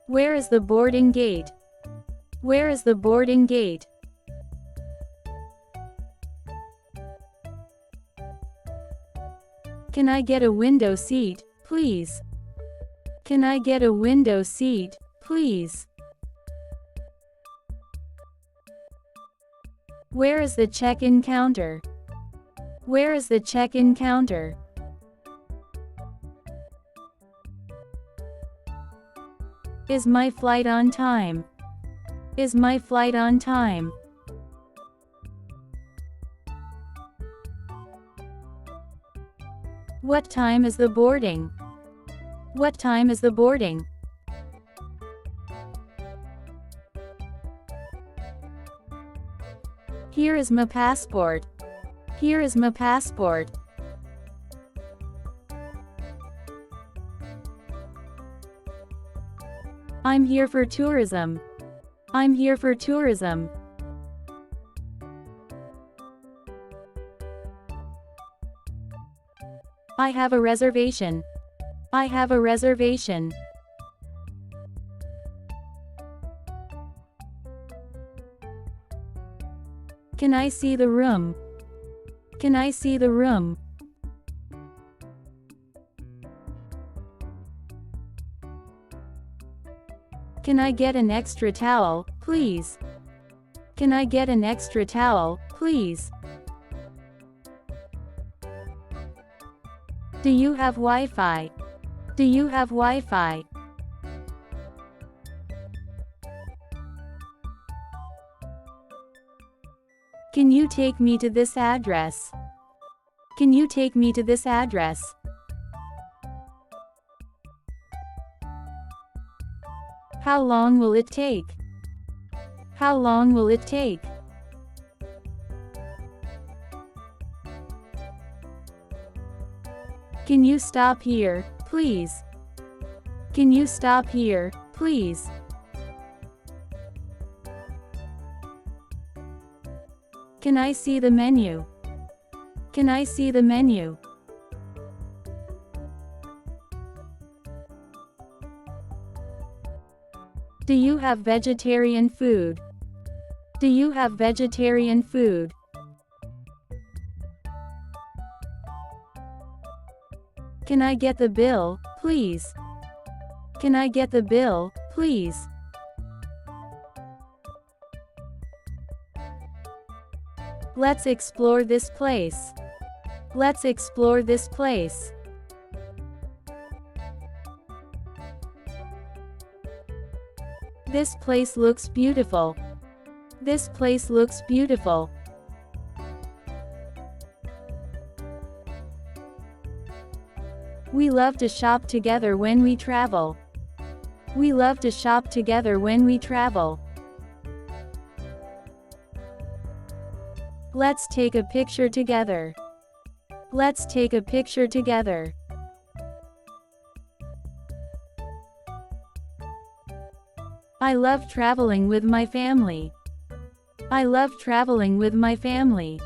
Where is the boarding gate? Where is the boarding gate? Can I get a window seat, please? Can I get a window seat, please? Where is the check-in counter? Where is the check-in counter? Is my flight on time? Is my flight on time? What time is the boarding? What time is the boarding? Here is my passport. Here is my passport. I'm here for tourism. I'm here for tourism. I have a reservation. I have a reservation. Can I see the room? Can I see the room? Can I get an extra towel, please? Can I get an extra towel, please? Do you have Wi-Fi? Do you have Wi-Fi? Can you take me to this address? Can you take me to this address? How long will it take? How long will it take? Can you stop here, please? Can you stop here, please? Can I see the menu? Can I see the menu? Do you have vegetarian food? Do you have vegetarian food? Can I get the bill, please? Can I get the bill, please? Let's explore this place. Let's explore this place. This place looks beautiful. This place looks beautiful. We love to shop together when we travel. We love to shop together when we travel. Let's take a picture together. Let's take a picture together. I love traveling with my family. I love traveling with my family.